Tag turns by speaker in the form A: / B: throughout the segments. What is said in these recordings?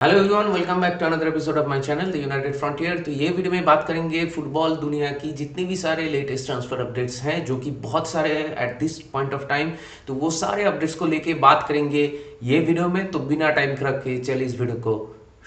A: Hello everyone, welcome back to another episode of my channel the United Frontier. तो ये video में बात करेंगे फुटबॉल दुनिया की जितनी भी सारे लेटेस्ट ट्रांसफर अपडेट्स हैं, जो कि बहुत सारे हैं at this point of time. तो वो सारे अपडेट्स को लेके बात करेंगे ये वीडियो में। तो बिना टाइम रख के चलिए इस वीडियो को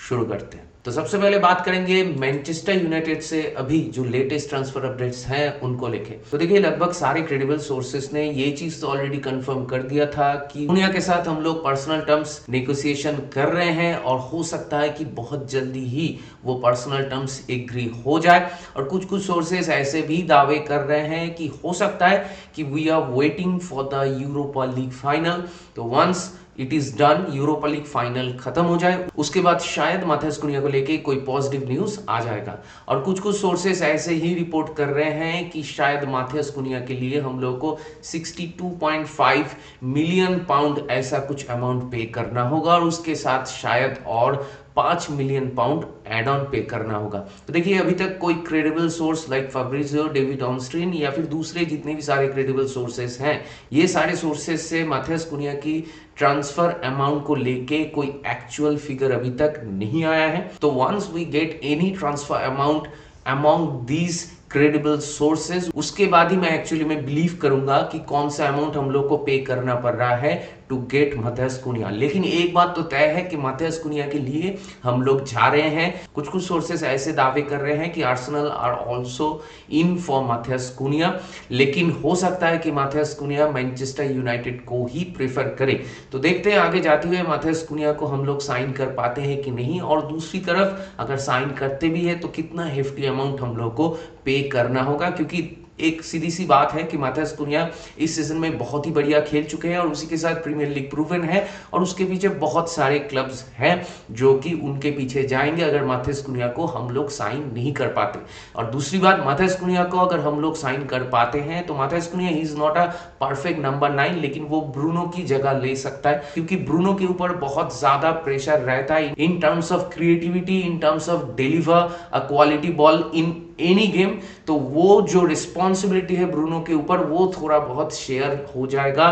A: शुरू करते हैं। तो सबसे पहले बात करेंगे मैनचेस्टर यूनाइटेड से अभी जो लेटेस्ट ट्रांसफर अपडेट्स हैं उनको लेके। तो देखिए, लगभग सारे क्रेडिबल सोर्सेस ने ये चीज तो ऑलरेडी कंफर्म कर दिया था कि दुनिया के साथ हम लोग पर्सनल टर्म्स नेगोशिएशन कर रहे हैं और हो सकता है कि बहुत जल्दी ही वो पर्सनल टर्म्स एग्री हो जाए। और कुछ कुछ सोर्सेस ऐसे भी दावे कर रहे हैं कि हो सकता है कि we are waiting for the Europa League final. तो once it is done, Europa League final खत्म हो जाए, उसके बाद शायद माथेस कुनिया को लेके कोई पॉजिटिव न्यूज आ जाएगा। और कुछ कुछ सोर्सेस ऐसे ही रिपोर्ट कर रहे हैं कि शायद माथेस कुनिया के लिए हम लोग को 62.5 मिलियन पाउंड ऐसा कुछ अमाउंट पे करना होगा और उसके साथ शायद और 5 मिलियन पाउंड एड ऑन पे करना होगा। तो देखिए, अभी तक कोई credible source like Fabrizio, David Ornstein या फिर दूसरे जितने भी सारे क्रेडिबल सोर्सेस हैं, ये सारे सोर्सेस से माथेस कुनिया की ट्रांसफर अमाउंट को लेके कोई एक्चुअल फिगर अभी तक नहीं आया है। तो once we get any transfer amount among these credible sources, उसके बाद ही मैं एक्चुअली में बिलीव करूंगा कि कौन सा अमाउंट हम लोग को पे करना पड़ रहा है टू गेट माथेस कुनिया। लेकिन एक बात तो तय है कि माथेस कुनिया के लिए हम लोग जा रहे हैं। कुछ कुछ सोर्सेस ऐसे दावे कर रहे हैं कि Arsenal are also in for Matheus Cunha, लेकिन हो सकता है कि माथेस कुनिया मैनचेस्टर यूनाइटेड को ही प्रेफर करे। तो देखते हैं आगे जाते हुए माथेस कुनिया को हम लोग साइन कर पाते हैं कि नहीं, और दूसरी तरफ अगर साइन करते भी है तो कितना हेफ्टी अमाउंट हम लोग को पे करना होगा। क्योंकि एक सीधी सी बात है कि माथेस कुनिया इस सीजन में बहुत ही बढ़िया खेल चुके हैं और उसी के साथ प्रीमियर लीग प्रूवन है और उसके पीछे बहुत सारे क्लब्स हैं जो कि उनके पीछे जाएंगे अगर माथेस कुनिया को हम लोग साइन नहीं कर पाते। और दूसरी बात, माथेस कुनिया को अगर हम लोग साइन कर पाते हैं तो Matheus Cunha is not a perfect number 9, लेकिन वो ब्रूनो की जगह ले सकता है, क्योंकि ब्रूनो के ऊपर बहुत ज्यादा प्रेशर रहता है in terms of creativity, in terms of deliver a quality ball in any game. तो वो जो रिस्पॉन्सिबिलिटी है ब्रूनो के ऊपर, वो थोड़ा बहुत शेयर हो जाएगा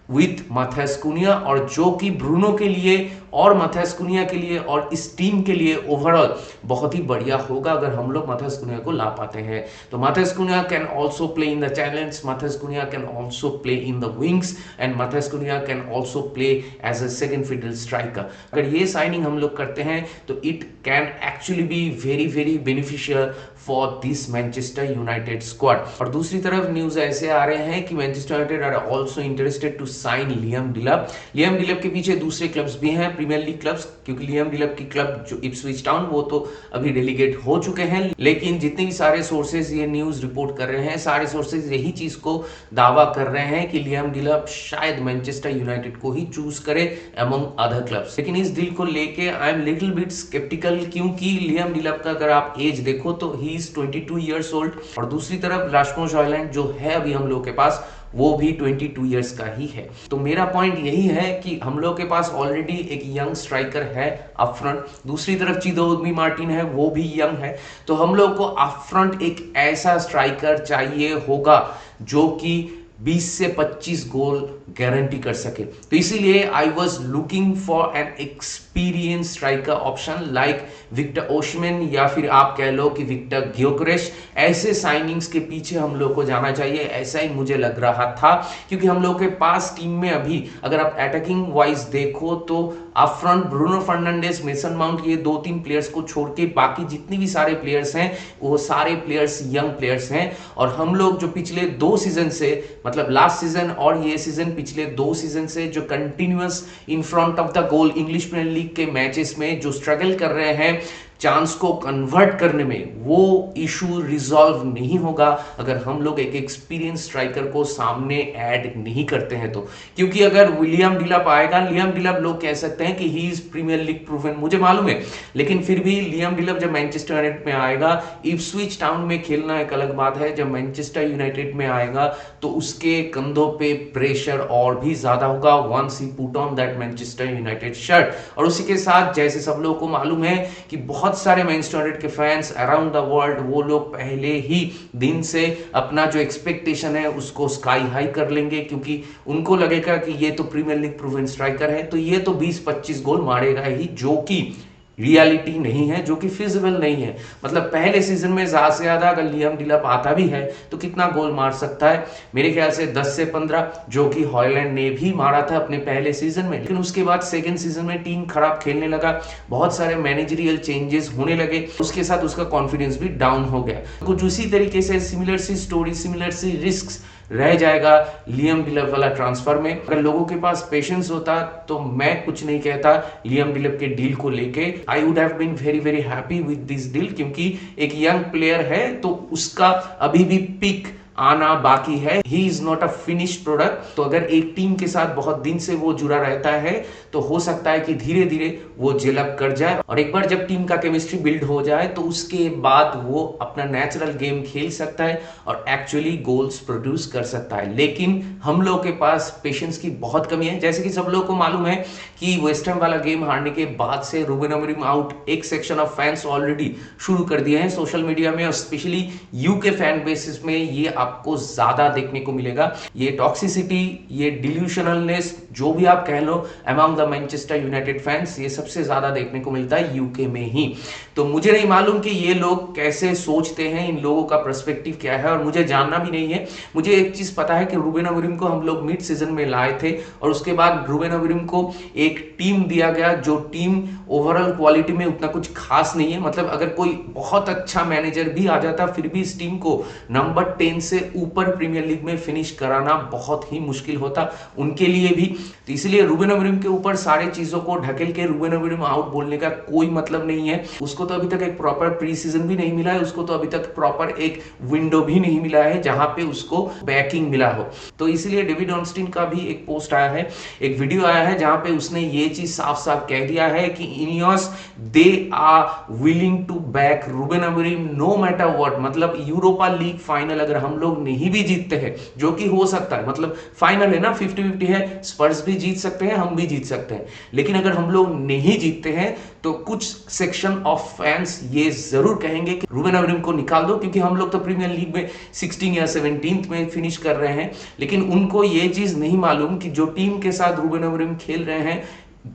A: विथ माथेस कुनिया, और जो कि ब्रूनो के लिए और माथेस कुनिया के लिए और इस टीम के लिए ओवरऑल बहुत ही बढ़िया होगा अगर हम लोग माथेस कुनिया को ला पाते हैं। तो Matheus Cunha can also play in the challenge, Matheus Cunha can also play in the wings and Matheus Cunha can also play as a second fiddle striker. अगर ये साइनिंग हम लोग करते हैं तो it can actually be very very beneficial for this Manchester United squad. और दूसरी तरफ न्यूज ऐसे आ रहे हैं कि Manchester United are also interested to sign Liam Delap. Liam डिलप के पीछे दूसरे क्लब्स भी हैं, प्रीमियर लीग क्लब्स, क्योंकि लियाम डिलप की क्लब जो इप्सविच टाउन, वो तो अभी डेलीगेट हो चुके हैं। लेकिन जितने भी सारे सोर्सेज ये न्यूज रिपोर्ट कर रहे हैं, सारे सोर्सेज यही चीज को दावा कर रहे हैं कि लियाम डिलप शायद मैनचेस्टर यूनाइटेड को ही चूज करे अमंग अदर क्लब्स। लेकिन इस डील को लेके I am little bit skeptical, क्योंकि लियाम डिलप का अगर आप एज देखो तो ही इज 22 ईयर्स ओल्ड, और दूसरी तरफ रास्मोस हॉयलैंड जो है अभी हम लोग के पास, वो भी 22 इयर्स का ही है। तो मेरा पॉइंट यही है कि हम लोग के पास ऑलरेडी एक यंग स्ट्राइकर है अप फ्रंट, दूसरी तरफ चिदोमी मार्टिन है, वो भी यंग है। तो हम लोग को अप फ्रंट एक ऐसा स्ट्राइकर चाहिए होगा जो कि 20 से 25 गोल गारंटी कर सके। तो इसीलिए I was looking for an experience striker option like Victor Osimhen, या फिर आप कह लो कि विक्टर ग्योकरेश। ऐसे साइनिंग्स के पीछे हम लोग को जाना चाहिए, ऐसा ही मुझे लग रहा था। क्योंकि हम लोग के पास टीम में अभी अगर आप अटैकिंग वाइज देखो तो up front Bruno Fernandes, Mason Mount, ये 2-3 प्लेयर्स को छोड़ के बाकी जितने भी सारे प्लेयर्स हैं वो सारे प्लेयर्स यंग प्लेयर्स हैं। और हम लोग जो पिछले 2 सीजन से, मतलब लास्ट सीजन और ये सीजन, पिछले 2 सीजन से जो continuous in front of the goal English Premier League के मैचेस में जो स्ट्रगल कर रहे हैं चांस को कन्वर्ट करने में, वो इशू रिजॉल्व नहीं होगा अगर हम लोग एक एक्सपीरियंस स्ट्राइकर को सामने ऐड नहीं करते हैं तो। क्योंकि अगर विलियम डिलप आएगा, लियाम डिलप लोग कह सकते हैं कि he is Premier League proven, मुझे मालूम है, लेकिन फिर भी लियाम डिलप जब मैनचेस्टर यूनाइटेड में आएगा, इप्सविच टाउन में खेलना एक अलग बात है, जब मैनचेस्टर यूनाइटेड में आएगा तो उसके कंधों पे प्रेशर और भी ज्यादा होगा once he put on that Manchester United shirt. और उसी के साथ जैसे सब लोगों को मालूम है कि बहुत सारे मैनचेस्टर यूनाइटेड के फैंस अराउंड द वर्ल्ड, वो लोग पहले ही दिन से अपना जो एक्सपेक्टेशन है उसको स्काई हाई कर लेंगे, क्योंकि उनको लगेगा कि ये तो प्रीमियर लीग प्रूवन स्ट्राइकर है, तो ये तो 20-25 गोल मारेगा ही, जो कि रियलिटी नहीं है, जो कि फिजिबल नहीं है। मतलब पहले सीजन में ज्यादा से ज्यादा अगर लियाम डिलप आता भी है तो कितना गोल मार सकता है? मेरे ख्याल से 10 से 15, जो कि हॉलैंड ने भी मारा था अपने पहले सीजन में। लेकिन उसके बाद सेकंड सीजन में टीम खराब खेलने लगा, बहुत सारे मैनेजरियल चेंजेस होने लगे, उसके साथ उसका कॉन्फिडेंस भी डाउन हो गया। कुछ उसी तरीके से सिमिलर सी स्टोरी, सिमिलर सी रिस्क रह जाएगा लियाम डिलप वाला ट्रांसफर में। अगर लोगों के पास पेशेंस होता तो मैं कुछ नहीं कहता लियाम डिलप के डील को लेके। I would have been very very happy with this deal, क्योंकि एक यंग प्लेयर है तो उसका अभी भी पीक आना बाकी है। He is not a finished product. तो अगर एक टीम के साथ बहुत दिन से वो जुड़ा रहता है तो हो सकता है कि धीरे धीरे वो जेलअप कर जाए, और एक बार जब टीम का केमिस्ट्री बिल्ड हो जाए तो उसके बाद वो अपना नेचुरल गेम खेल सकता है और एक्चुअली गोल्स प्रोड्यूस कर सकता है। लेकिन हम लोग के पास पेशेंस की बहुत कमी है। जैसे कि सब लोग को मालूम है कि वेस्ट हैम वाला गेम हारने के बाद से रूबेन अमोरिम आउट, एक सेक्शन ऑफ फैंस ऑलरेडी शुरू कर दिए हैं सोशल मीडिया में, और स्पेशली यूके फैन बेसिस में ये आपको ज्यादा देखने को मिलेगा। ये टॉक्सिसिटी, ये डिल्यूशनलनेस, जो भी आप कह लो, among the Manchester United fans, ये सबसे ज्यादा देखने को मिलता है यूके में ही। तो मुझे नहीं मालूम कि ये लोग कैसे सोचते हैं, इन लोगों का पर्सपेक्टिव क्या है, और मुझे जानना भी नहीं है। मुझे एक चीज पता है कि रूबेन अमोरिम को हम लोग मिड सीजन में लाए थे, और उसके बाद रूबेन अमोरिम को एक टीम दिया गया जो टीम ओवरऑल क्वालिटी में उतना कुछ खास नहीं है। मतलब अगर कोई बहुत अच्छा मैनेजर भी आ जाता फिर भी इस टीम को नंबर 10 से ऊपर प्रीमियर लीग में फिनिश कराना बहुत ही मुश्किल होता उनके लिए भी। तो इसलिए रूबेन अमोरिम के ऊपर सारे चीजों को ढकेल के रूबेन अमोरिम आउट बोलने का कोई मतलब नहीं है। उसको तो अभी तक एक प्रॉपर प्री सीजन भी नहीं मिला है, उसको तो अभी तक प्रॉपर एक विंडो भी नहीं मिला है जहां पे उसको बैकिंग मिला हो। तो इसलिए डेविड ऑर्नस्टीन का भी एक पोस्ट आया है, एक वीडियो आया है, जहां पे उसने ये चीज साफ साफ कह दिया है कि Ineos they are willing to back Ruben Amorim no matter what. मतलब यूरोपा लीग फाइनल अगर हम लोग नहीं भी जीतते हैं, जो कि हो सकता है, मतलब फाइनल है ना, 50-50 है, स्पर्स भी जीत सकते हैं, हम भी जीत सकते हैं। लेकिन अगर हम लोग नहीं जीतते हैं तो कुछ सेक्शन ऑफ फैंस ये जरूर कहेंगे कि रूबेन अमोरिम को निकाल दो, क्योंकि हम लोग तो प्रीमियर लीग में 16 या 17 में फिनिश कर रहे हैं। लेकिन उनको ये चीज नहीं मालूम कि जो टीम के साथ रूबेन अमोरिम खेल रहे हैं,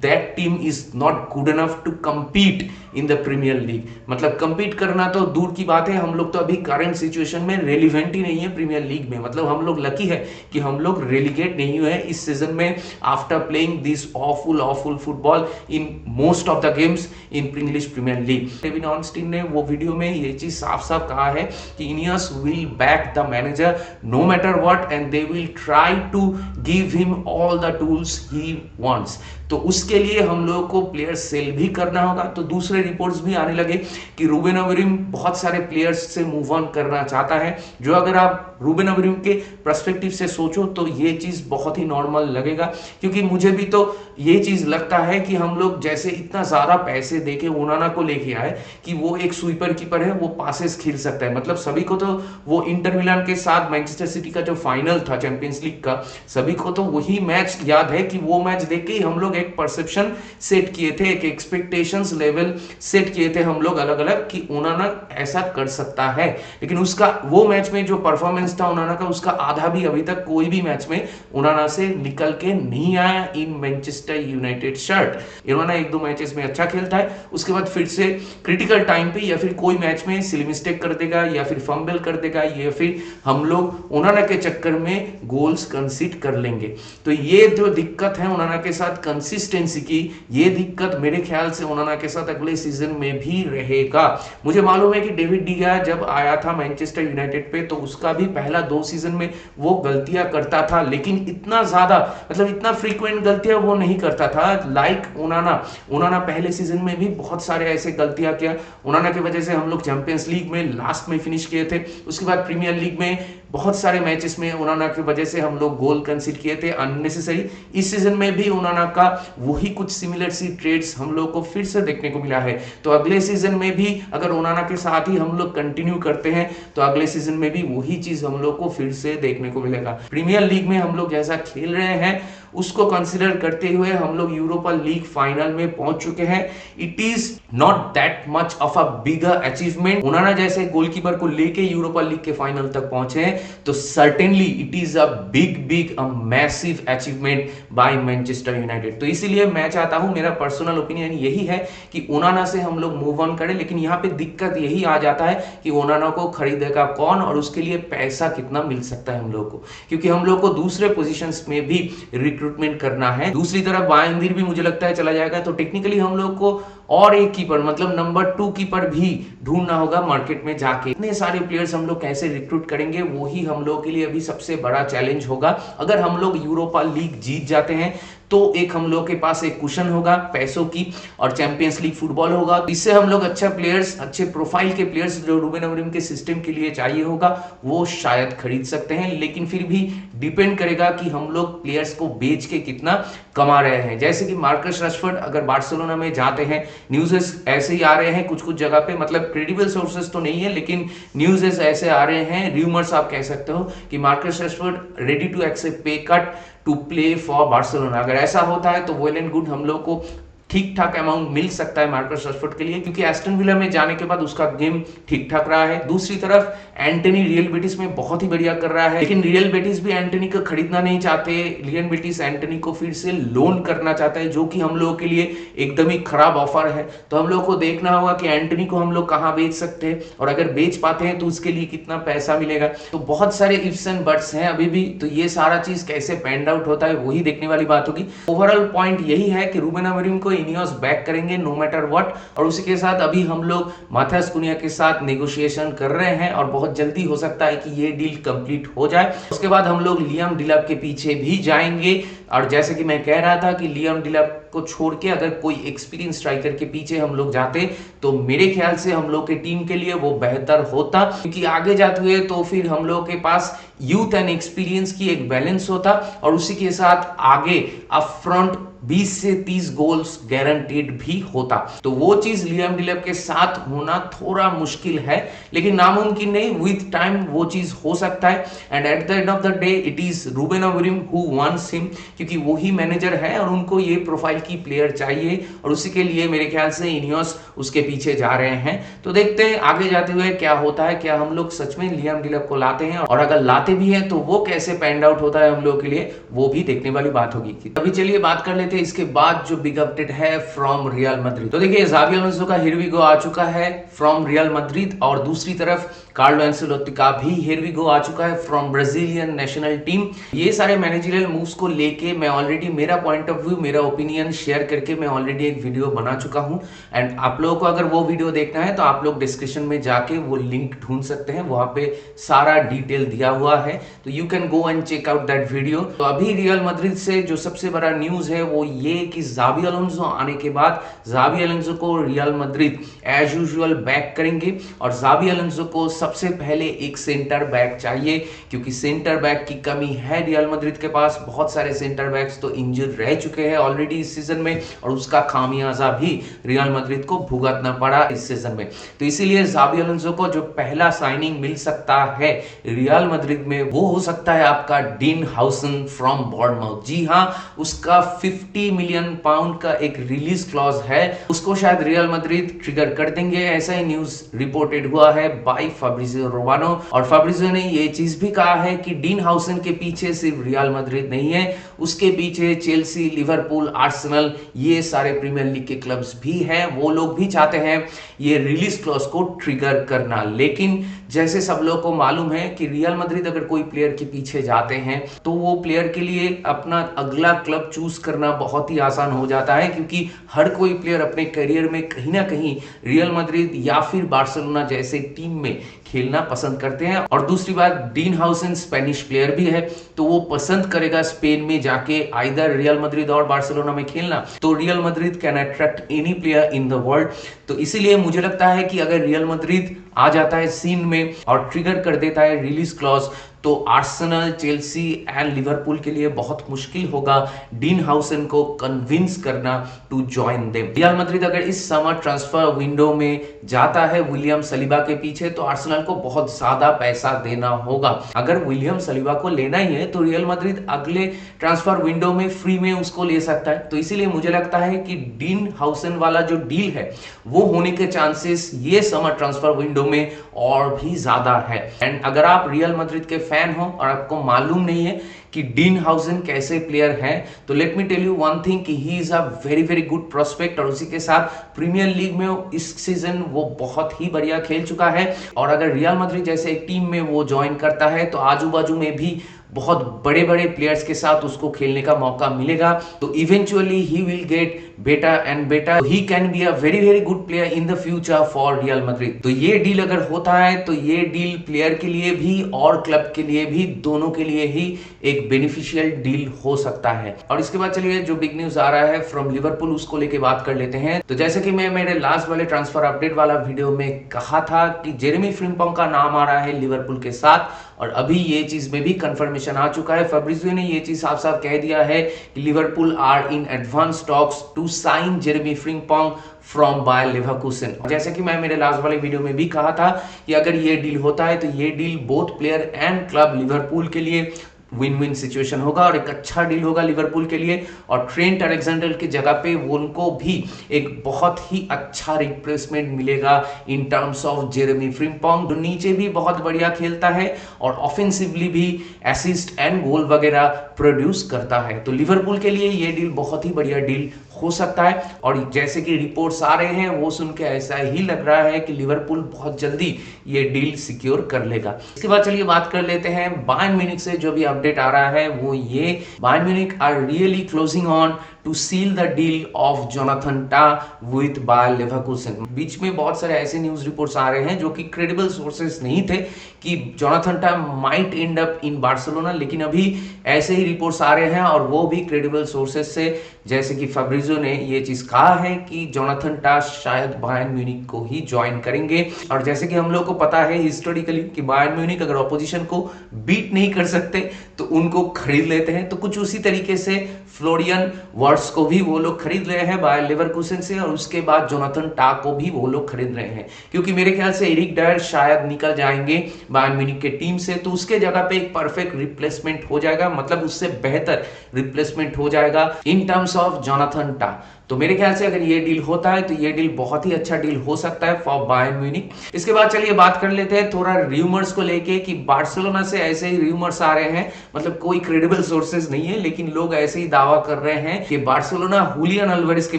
A: that team is not good enough to compete in the Premier League। मतलब compete करना तो दूर की बात है, हम लोग तो अभी करंट सिचुएशन में रेलिवेंट ही नहीं है प्रीमियर लीग में। मतलब हम लोग लकी है कि हम लोग रेलिगेट नहीं हुए इस सीजन में, after playing this awful football in most of the games in English Premier League. David Ornstein ने वो वीडियो में ये चीज साफ साफ कहा है कि Ineos will back the manager no matter what, and they will try to give him all the tools he wants. तो उसके लिए हम लोगों को प्लेयर सेल भी करना होगा। तो दूसरे रिपोर्ट्स भी आने लगे कि रूबेन अमोरिम बहुत सारे प्लेयर्स से मूव ऑन करना चाहता है, जो अगर आप रूबेन अमोरिम के पर्सपेक्टिव से सोचो तो ये चीज बहुत ही नॉर्मल लगेगा। क्योंकि मुझे भी तो ये चीज लगता है कि हम लोग जैसे इतना ज्यादा पैसे देके ओनाना को लेके आए कि वो एक स्वीपर कीपर है, वो पासेस खेल सकता है। मतलब सभी को तो वो इंटर मिलान के साथ मैनचेस्टर सिटी का जो फाइनल था चैंपियंस लीग का, सभी को तो वही मैच याद है कि वो मैच देख के हम लोग एक परसेप्शन सेट किए थे, एक एक्सपेक्टेशंस लेवल सेट किए थे हम लोग अलग अलग कि ओनाना ऐसा कर सकता है। लेकिन उसका वो मैच में जो परफॉर्मेंस था ओनाना का, उसका आधा भी अभी तक कोई भी मैच में ओनाना से निकल के नहीं आया इन मैनचेस्टर यूनाइटेड शर्ट। ओनाना एक दो मैचेस में अच्छा खेलता है, उसके बाद फिर से क्रिटिकल टाइम पे या फिर कोई मैच में सिली मिस्टेक कर देगा या फिर फंबल कर देगा, या फिर हम लोग ओनाना के चक्कर में गोल्स कंसीड कर लेंगे। तो ये जो दिक्कत है ओनाना के साथ कंसिस्टेंसी की, ये दिक्कत मेरे ख्याल से ओनाना के साथ अगले सीजन में भी रहेगा। मुझे मालूम है कि डेविड डी गया जब आया था मैनचेस्टर यूनाइटेड पे तो उसका भी पहला 2 सीजन में वो गलतियां करता था, लेकिन इतना ज्यादा, मतलब इतना फ्रीक्वेंट गलतियां वो नहीं करता था लाइक ओनाना पहले सीजन में भी बहुत सारे ऐसे गलतियां किया। ओनाना की वजह से हम लोग चैंपियंस लीग में लास्ट में फिनिश किए थे, उसके बाद प्रीमियर लीग में बहुत सारे मैचेस में ओनाना की वजह से हम लोग गोल कंसीड किए थे अननेसेसरी। इस सीजन में भी ओनाना का वही कुछ सिमिलर सी ट्रेड्स हम लोग को फिर से देखने को मिला है। तो अगले सीजन में भी अगर ओनाना के साथ ही हम लोग कंटिन्यू करते हैं तो अगले सीजन में भी वही चीज हम लोग को फिर से देखने को मिलेगा। प्रीमियर लीग में हम लोग जैसा खेल रहे हैं उसको कंसिडर करते हुए हम लोग यूरोपा लीग फाइनल में पहुंच चुके हैं। It is not that much of a bigger achievement. ओनाना जैसे गोलकीपर को लेके यूरोपा लीग के फाइनल तक पहुंचे हैं, तो certainly it is a big a massive achievement by Manchester United. तो इसीलिए मैं चाहता हूं, मेरा पर्सनल ओपिनियन यही है कि ओनाना से हम लोग मूव ऑन करें। लेकिन यहां पे दिक्कत यही आ जाता है कि ओनाना को खरीदेगा कौन और उसके लिए पैसा कितना मिल सकता है हम लोग को, क्योंकि हम लोग को दूसरे पोजीशंस में भी रिक्रूटमेंट करना है। दूसरी तरफ बायंदीर भी मुझे लगता है चला जाएगा, तो टेक्निकली हम लोग को और एक कीपर मतलब नंबर 2 कीपर भी ढूंढना होगा मार्केट में जाके। इतने सारे प्लेयर्स हम लोग कैसे रिक्रूट करेंगे, वो ही हम लोग के लिए अभी सबसे बड़ा चैलेंज होगा। अगर हम लोग यूरोपा लीग जीत जाते हैं तो एक हम लोग के पास एक कुशन होगा पैसों की और चैंपियंस लीग फुटबॉल होगा। इससे हम लोग अच्छा प्लेयर्स, अच्छे प्रोफाइल के प्लेयर्स जो रूबेन अमोरिम के सिस्टम के लिए चाहिए होगा वो शायद खरीद सकते हैं। लेकिन फिर भी डिपेंड करेगा कि हम लोग प्लेयर्स को बेच के कितना कमा रहे हैं। जैसे कि मार्कस रशफोर्ड अगर बार्सिलोना में जाते हैं, न्यूज़ेस ऐसे ही आ रहे हैं कुछ कुछ जगह पे, मतलब क्रेडिबल सोर्सेस तो नहीं है लेकिन न्यूज़ेस ऐसे आ रहे हैं, रूमर्स आप कह सकते हो कि Marcus Rashford ready to accept pay cut to play for Barcelona. अगर ऐसा होता है तो वेल एंड गुड, हम लोग को ठीक ठाक अमाउंट मिल सकता है मार्कस रशफोर्ड के लिए, क्योंकि एस्टन विला में जाने के बाद उसका गेम ठीक ठाक रहा है। दूसरी तरफ एंटनी रियल बेटिस में बहुत ही बढ़िया कर रहा है, लेकिन रियल बेटिस भी एंटनी को खरीदना नहीं चाहते। रियल बेटिस एंटनी को फिर से लोन करना चाहता है, जो कि हम लोगों के लिए एकदम ही खराब ऑफर है। तो हम लोग को देखना होगा कि एंटनी को हम लोग कहां बेच सकते हैं और अगर बेच पाते हैं तो उसके लिए कितना पैसा मिलेगा। तो बहुत सारे इफ्स एंड बट्स हैं अभी भी, तो ये सारा चीज कैसे पैंड आउट होता है वही देखने वाली बात होगी। ओवरऑल पॉइंट यही है कि रूबेन अमोरिम को इनियोस बैक करेंगे नो मैटर व्हाट, और उसी के साथ अभी हम लोग माथियास कुनिया के साथ नेगोशिएशन कर रहे हैं और बहुत जल्दी हो सकता है कि ये डील कंप्लीट हो जाए। उसके बाद हम लोग लियाम डिलाप के पीछे भी जाएंगे, और जैसे कि मैं कह रहा था कि लियाम डिलाप को छोड़ के अगर कोई एक्सपीरियंस स्ट्राइकर के पीछे हम लोग जाते तो मेरे ख्याल से हम लोग के टीम के लिए वो बेहतर होता, क्योंकि आगे जाते हुए तो फिर हम लोग के पास यूथ एंड एक्सपीरियंस की एक बैलेंस होता और उसी के साथ आगे अप फ्रंट 20 से 30 गोल्स गारंटीड भी होता। तो वो चीज लियाम डिलाप के साथ होना थोड़ा मुश्किल है, लेकिन नामुमकिन नहीं, विद टाइम वो चीज हो सकता है। And at the end of the day it is Ruben Amorim who wants him, क्योंकि वो ही मैनेजर है और उनको ये प्रोफाइल की प्लेयर चाहिए और उसी के लिए मेरे ख्याल से इनियोस उसके पीछे जा रहे हैं। तो देखते हैं आगे जाते हुए क्या होता है, क्या हम लोग सच में लियाम डिलाप को लाते हैं, और अगर लाते भी हैं तो वो कैसे पैंड आउट होता है हम लोग के लिए, वो भी देखने वाली बात होगी। अभी चलिए बात कर लेते हैं इसके बाद जो बिग अपडेट है फ्रॉम रियल मैड्रिड। तो देखिए ज़ावी अलोंसो का हियर वी गो आ चुका है फ्रॉम रियल मैड्रिड, और दूसरी तरफ कार्लो एंसेलोत्ती का भी हियर वी गो आ चुका है फ्रॉम ब्राजीलियन नेशनल टीम। ये सारे मैनेजरियल मूव्स को लेके मैं ऑलरेडी मेरा पॉइंट ऑफ व्यू, मेरा ओपिनियन शेयर करके मैं ऑलरेडी एक वीडियो बना चुका हूं, एंड आप लोगों को अगर वो वीडियो देखना है तो आप लोग डिस्क्रिप्शन में जाके वो लिंक ढूंढ सकते हैं, वहां पे सारा डिटेल दिया हुआ है, तो you can go and check out that video. तो अभी रियल मैड्रिड से जो सबसे बड़ा न्यूज है वो ये कि ज़ावी अलोंसो आने के बाद ज़ावी अलोंसो को Real Madrid as usual back करेंगे, और ज़ावी अलोंसो को सबसे पहले एक सेंटर बैक चाहिए, क्योंकि सेंटर बैक की कमी है रियल मैड्रिड के पास। बहुत सारे सेंटर बैक्स तो इंजर्ड रह चुके हैं ऑलरेडी इस सीजन में, और उसका खामियाजा भी रियल मैड्रिड को भुगतना पड़ा इस सीजन में। तो इसीलिए ज़ावी अलोंसो को जो पहला साइनिंग मिल सकता है रियल मैड्रिड में वो हो सकता है आपका डीन हाउसन फ्रॉम बॉर्नमाउथ। जी हाँ, उसका 50 मिलियन पाउंड का एक रिलीज क्लॉज है, उसको शायद रियल मैड्रिड ट्रिगर कर देंगे, ऐसा ही न्यूज रिपोर्टेड हुआ है बाय फाब्रिजियो रोमानो। और फाब्रिजियो ने ये चीज भी कहा है कि डीन हाउसन के पीछे सिर्फ रियल मैड्रिड नहीं है, उसके पीछे चेल्सी, लिवरपूल, आर्सेनल, ये सारे प्रीमियर लीग के क्लब्स भी हैं, वो लोग भी चाहते हैं ये रिलीज क्लॉज को ट्रिगर करना। लेकिन जैसे सब लोग को मालूम है कि रियल मैड्रिड अगर कोई प्लेयर के पीछे जाते हैं तो वो प्लेयर के लिए अपना अगला क्लब चूज करना बहुत ही आसान हो जाता है, क्योंकि हर कोई प्लेयर अपने करियर में कहीं ना कहीं रियल मैड्रिड या फिर बार्सिलोना जैसे टीम में खेलना पसंद करते हैं। और दूसरी बात, डीन हाउसन स्पेनिश प्लेयर भी है, तो वो पसंद करेगा स्पेन में जाके आइदर रियल मैड्रिड और बार्सिलोना में खेलना। तो real Madrid can attract any player in the world. तो इसीलिए मुझे लगता है कि अगर रियल मैड्रिड आ जाता है सीन में और ट्रिगर कर देता है रिलीज क्लॉज, तो आर्सेनल, चेल्सी एंड लिवरपूल के लिए बहुत मुश्किल होगा डीन हाउसन को कन्विंस करना to join them. Real Madrid अगर इस समर ट्रांसफर विंडो में जाता है विलियम सलीबा के पीछे तो आर्सेनल को बहुत ज्यादा पैसा देना होगा। अगर विलियम सलीबा को लेना ही है तो रियल मैड्रिड अगले ट्रांसफर विंडो में फ्री में उसको ले सकता है। तो इसीलिए मुझे लगता है कि डीन हाउसन वाला जो डील है वो होने के चांसेस ये समर ट्रांसफर विंडो में और भी ज्यादा है। एंड अगर आप रियल मैड्रिड के फैन हो और आपको मालूम नहीं है कि डीन हाउसन कैसे प्लेयर है तो let me tell you one thing कि he is a very very good prospect और उसी के साथ प्रीमियर लीग में इस सीजन वो बहुत ही बढ़िया खेल चुका है। और अगर रियल मैड्रिड जैसे एक टीम में वो ज्वाइन करता है तो आजू बाजू में भी बहुत बड़े बड़े प्लेयर्स के साथ उसको खेलने का मौका मिलेगा। तो eventually he will get better and better, he can be a very very good player in the future for real Madrid. तो ये डील अगर होता है तो ये डील प्लेयर के लिए भी और क्लब के लिए भी, दोनों के लिए ही एक बेनिफिशियल डील हो सकता है। और इसके बाद चलिए जो बिग न्यूज आ रहा है फ्रॉम लिवरपूल उसको लेके बात कर लेते हैं। तो जैसे कि मैं मेरे लास्ट वाले ट्रांसफर अपडेट वाला वीडियो में कहा था कि जेरेमी फ्रिम्पोंग का नाम आ रहा है लिवरपूल के साथ और अभी ये चीज में भी कंफर्मेशन आ चुका है। फैब्रिजियो ने ये चीज साफ साफ कह दिया है कि Liverpool are in advance talks to sign Jeremie Frimpong from Bayer Leverkusen. जैसे कि मैं मेरे लास्ट वाले वीडियो में भी कहा था कि अगर ये डील होता है तो ये deal both player and club Liverpool के लिए विन विन सिचुएशन होगा और एक अच्छा डील होगा लिवरपूल के लिए। और ट्रेंट अलेक्जेंडर की जगह पे उनको भी एक बहुत ही अच्छा रिप्लेसमेंट मिलेगा in terms of Jeremie Frimpong, जो नीचे भी बहुत बढ़िया खेलता है और ऑफेंसिवली भी असिस्ट एंड गोल वगैरह प्रोड्यूस करता है। तो लिवरपूल के लिए ये डील बहुत ही बढ़िया डील हो सकता है। और जैसे कि रिपोर्ट्स आ रहे हैं वो सुन के ऐसा ही लग रहा है कि लिवरपूल बहुत जल्दी ये डील सिक्योर कर लेगा। इसके बाद चलिए बात कर लेते हैं बायर्न म्यूनिख से जो भी अपडेट आ रहा है वो ये, Bayern Munich are really closing on to seal the deal of Jonathan Tah with Bayer Leverkusen. बीच में बहुत सारे ऐसे न्यूज रिपोर्ट्स आ रहे हैं जो कि क्रेडिबल सोर्सेस नहीं थे कि जोनाथन टा might and up in Barcelona, लेकिन अभी ऐसे ही रिपोर्ट्स आ रहे हैं और वो भी क्रेडिबल सोर्सेस से, जैसे कि फैब्रिजियो ने ये चीज कहा है कि जोनाथन टा शायद बायर्न म्यूनिख को ही ज्वाइन करेंगे। और जैसे कि हम लोग को पता है हिस्टोरिकली कि बायर्न म्यूनिख अगर ऑपोजिशन को बीट नहीं कर सकते तो उनको खरीद लेते हैं। तो कुछ उसी तरीके से फ्लोरियन वर्ड्स को भी वो लोग खरीद रहे हैं बायर लेवरकुसेन से और उसके बाद जोनाथन टा को भी वो लोग खरीद रहे हैं, क्योंकि मेरे ख्याल से एरिक डायर शायद निकल जाएंगे बायर्न म्यूनिख के टीम से। तो उसके जगह पे एक परफेक्ट रिप्लेसमेंट हो जाएगा, मतलब उससे बेहतर रिप्लेसमेंट हो जाएगा इन टर्म्स ऑफ जोनाथन टा। तो मेरे ख्याल से अगर ये डील होता है तो ये डील बहुत ही अच्छा डील हो सकता है फॉर बायर्न म्यूनिख। इसके बाद चलिए बात कर लेते हैं थोड़ा रूमर्स को लेके कि बार्सिलोना से ऐसे ही रूमर्स आ रहे हैं, मतलब कोई क्रेडिबल सोर्सेज नहीं है लेकिन लोग ऐसे ही दावा कर रहे हैं कि बार्सिलोना हुलियन अल्वारेज के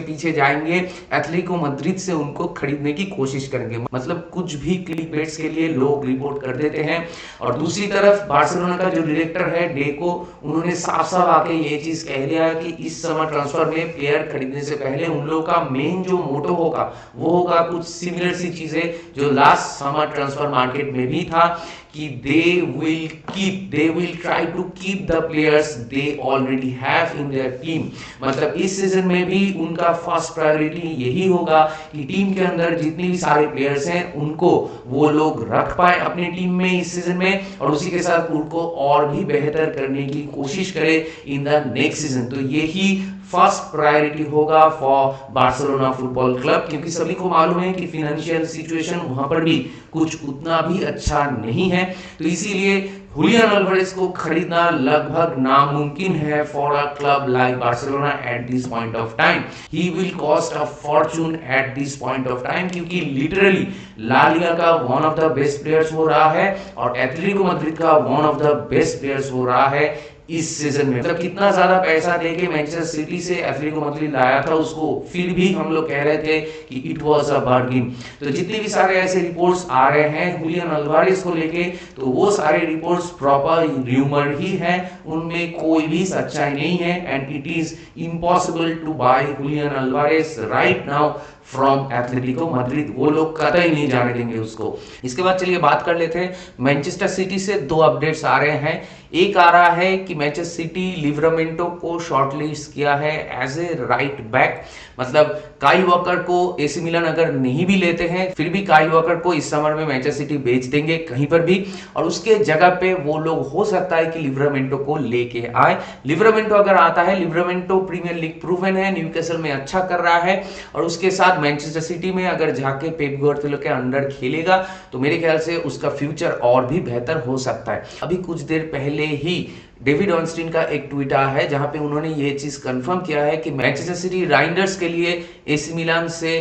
A: पीछे जाएंगे, एथलेटिको मैड्रिड से उनको खरीदने की कोशिश करेंगे। मतलब कुछ भी क्लिकबेट्स के लिए लोग रिपोर्ट कर देते हैं। और दूसरी तरफ बार्सिलोना का जो डायरेक्टर है डेको, उन्होंने साफ साफ आके ये चीज कह दिया कि इस समर ट्रांसफर में प्लेयर खरीदने से पहले उन लोगों का मेन जो मोटो होगा वो होगा कुछ सिमिलर सी चीजें जो लास्ट समर ट्रांसफर मार्केट में भी था कि they will try to keep the players they already have in their team। मतलब इस सीजन में भी उनका फर्स्ट प्रायोरिटी यही होगा कि टीम के अंदर जितने भी सारे प्लेयर्स हैं उनको वो लोग रख पाए अपनी टीम में इस सीजन में और उसी के साथ उनको और भी बेहतर करने की कोशिश करे इन द नेक्स्ट सीजन। तो यही फर्स्ट प्रायोरिटी होगा फॉर बार्सिलोना फुटबॉल क्लब, क्योंकि सभी को मालूम है कि फाइनेंशियल सिचुएशन वहां पर भी कुछ उतना भी अच्छा नहीं है। तो इसीलिए हुलियन अल्वारेज को खरीदना लगभग नामुमकिन है for a club like Barcelona at this point of time. He will cost a Fortune at this point of time, क्योंकि लिटरली ला लीगा का one of the best players हो रहा है और एथलेटिको मैड्रिड का one of the best players हो रहा है इस सीजन में। मतलब कितना ज्यादा पैसा देके मैनचेस्टर सिटी से एथलेटिको मैड्रिड लाया था उसको, फिर भी हम लोग कह रहे थे कि इट वाज अ बार्गेन। तो जितने भी सारे ऐसे रिपोर्ट्स आ रहे हैं हुलियन अल्वारेज को लेके, तो वो सारे रिपोर्ट्स प्रॉपर रूमर ही है, उनमें कोई भी सच्चाई नहीं है। And it is impossible to buy Julian Alvarez right now from Atletico Madrid, वो लोग कतई नहीं जाने देंगे उसको। इसके बाद चलिए बात कर लेते हैं मैनचेस्टर सिटी से। दो अपडेट्स आ रहे हैं। एक आ रहा है कि मैनचेस्टर सिटी लिवरामेंटो को शॉर्टलिस्ट किया है एज ए राइट बैक। मतलब काइल वॉकर को एसी मिलान अगर नहीं भी लेते हैं फिर भी काइल वॉकर को इस समर में मैनचेस्टर सिटी बेच देंगे कहीं पर भी, और उसके जगह पे वो लोग हो सकता है कि लिवरामेंटो को लेके आए। लिवरामेंटो अगर आता है, लिवरामेंटो प्रीमियर लीग प्रूवन है, न्यूकासल में अच्छा कर रहा है, और उसके साथ मैनचेस्टर सिटी में अगर जाके पेप गार्डियोला के अंडर खेलेगा तो मेरे ख्याल से उसका फ्यूचर और भी बेहतर हो सकता है। अभी कुछ देर पहले ही डेविड ऑर्नस्टीन का एक ट्वीट आया है जहां पे उन्होंने ये चीज कंफर्म किया है कि मैनचेस्टर सिटी राइडर्स के लिए एसी मिलान से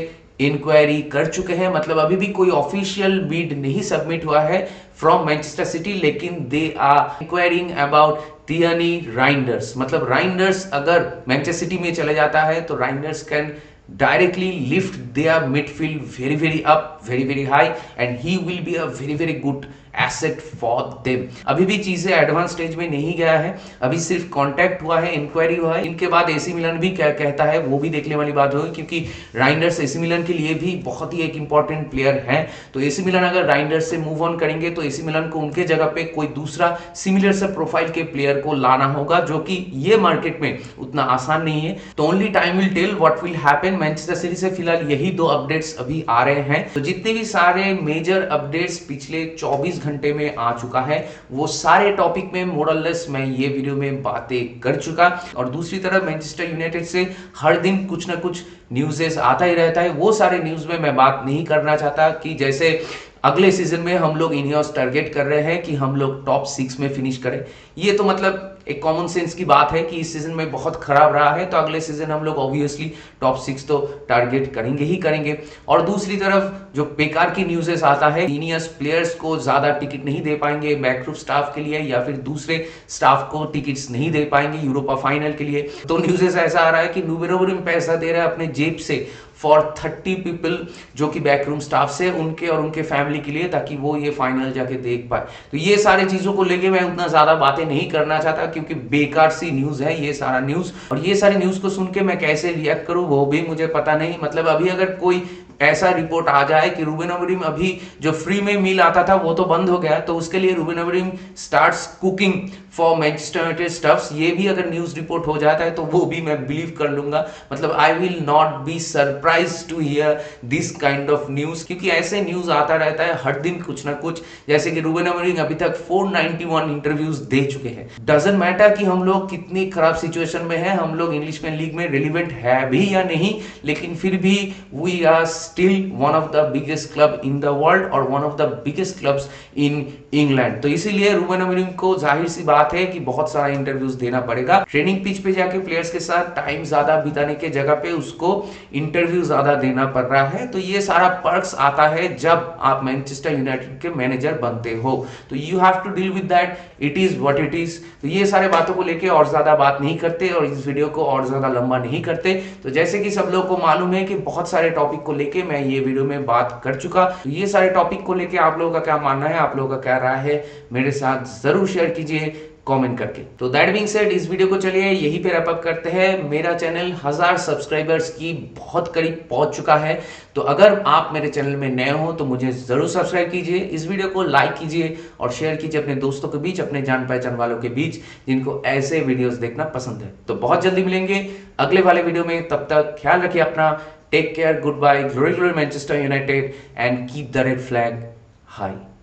A: इंक्वायरी कर चुके हैं। मतलब अभी भी कोई ऑफिशियल बीड नहीं सबमिट हुआ है फ्रॉम मैनचेस्टर सिटी, लेकिन they are inquiring about Tijjani Reijnders. मतलब राइडर्स अगर मैनचेस्टर सिटी में चले जाता है तो Reijnders can directly lift their midfield very up, very high, and he will be a very good asset for them। अभी भी चीजें एडवांस स्टेज में नहीं गया है, अभी सिर्फ कांटेक्ट हुआ है, इंक्वायरी हुआ है। इनके बाद एसी मिलान भी क्या कहता है वो भी देखने वाली बात होगी, क्योंकि राइडर्स एसी मिलान के लिए भी बहुत ही एक इंपॉर्टेंट प्लेयर है। तो एसी मिलान अगर राइडर्स से मूव ऑन करेंगे तो एसी मिलान को उनके जगह पे कोई दूसरा सिमिलर से प्रोफाइल के प्लेयर को लाना होगा, जो कि ये मार्केट में उतना आसान नहीं है। तो only time will tell what will happen. Manchester City से फिलहाल यही दो अपडेट्स अभी आ रहे हैं। तो जितने भी सारे मेजर अपडेट्स पिछले 24 घंटे में आ चुका है वो सारे टॉपिक में मोरलेस मैं ये वीडियो में बातें कर चुका। और दूसरी तरफ मैनचेस्टर यूनाइटेड से हर दिन कुछ ना कुछ न्यूज़ेस आता ही रहता है। वो सारे न्यूज़ में मैं बात नहीं करना चाहता कि जैसे अगले सीजन में हम लोग इनियोस टारगेट कर रहे हैं कि हम लोग टॉप 6 में फिनिश करें। ये तो मतलब एक कॉमन सेंस की बात है कि इस सीजन में बहुत खराब रहा है तो अगले सीजन हम लोग ऑब्वियसली टॉप 6 तो टारगेट करेंगे ही करेंगे। और दूसरी तरफ जो बेकार की न्यूज़ेस आता है, इनियोस प्लेयर्स को ज्यादा टिकट नहीं दे पाएंगे बैकग्रुप स्टाफ के लिए, या फिर दूसरे स्टाफ को टिकट्स नहीं दे पाएंगे यूरोपा फाइनल के लिए। तो न्यूज़ेस ऐसा आ रहा है कि नुबेरो अमोरिम पैसा दे रहा है अपने जेब से फॉर 30 पीपल जो कि बैकरूम स्टाफ से उनके और उनके फैमिली के लिए, ताकि वो ये फाइनल जाके देख पाए। तो ये सारी चीजों को लेके मैं उतना ज्यादा बातें नहीं करना चाहता क्योंकि बेकार सी न्यूज है ये सारा न्यूज। और ये सारी न्यूज को सुन के मैं कैसे रिएक्ट करूं वो भी मुझे पता नहीं। मतलब अभी अगर कोई ऐसा रिपोर्ट आ जाए कि रूबेन अमोरिम अभी जो फ्री में मील आता था वो तो बंद हो गया, तो उसके लिए Ruben Amorim starts cooking for Manchester United stuffs, ये भी अगर न्यूज रिपोर्ट हो जाता है तो वो भी मैं बिलीव कर लूंगा। मतलब I will not be surprise to hear this kind of news, क्योंकि ऐसे न्यूज आता रहता है हर दिन कुछ ना कुछ। जैसे कि रूबेन अमोरिम अभी तक 491 इंटरव्यूज दे चुके हैं। डजंट मैटर कि हम लोग कितनी खराब सिचुएशन में है, हम लोग इंग्लिश प्रीमियर लीग में रिलेवेंट है भी या नहीं, लेकिन फिर भी we are still one of the biggest club in the world और one of the biggest clubs in England. तो इसीलिए रूबेन अमोरिम को जाहिर सी बात है कि बहुत सारा इंटरव्यूज देना पड़ेगा। ट्रेनिंग पिच पे जाके प्लेयर्स के साथ टाइम ज्यादा बिताने के जगह पे उसको इंटरव्यू ज्यादा देना पड़ रहा है। तो ये सारा पर्क्स आता है जब आप मैनचेस्टर यूनाइटेड के मैनेजर बनते हो, तो you have to deal with that, it is what it is. तो ये सारे बातों को लेके और ज्यादा बात नहीं करते और इस वीडियो को और ज्यादा लंबा नहीं करते। तो जैसे कि सब लोगों को मालूम है कि बहुत सारे टॉपिक को लेके मैं ये वीडियो में बात कर चुका। तो ये सारे टॉपिक को लेके आप लोगों का क्या मानना है, आप लोगों का क्या राय है, मेरे साथ जरूर शेयर कीजिए कमेंट करके। तो दैट बीइंग सेड, इस वीडियो को चलिए यहीं पे रैप अप करते हैं। मेरा चैनल 1000 सब्सक्राइबर्स की बहुत करीब पहुंच चुका है। तो अगर आप मेरे चैनल में नए हो तो मुझे जरूर सब्सक्राइब कीजिए, इस वीडियो को लाइक कीजिए और शेयर कीजिए अपने दोस्तों के बीच, अपने जान पहचान वालों के बीच जिनको ऐसे वीडियोस देखना पसंद है। तो बहुत जल्दी मिलेंगे अगले वाले वीडियो में, तब तक ख्याल रखिए अपना, take care, good bye, glory glory Manchester United and keep the red flag high.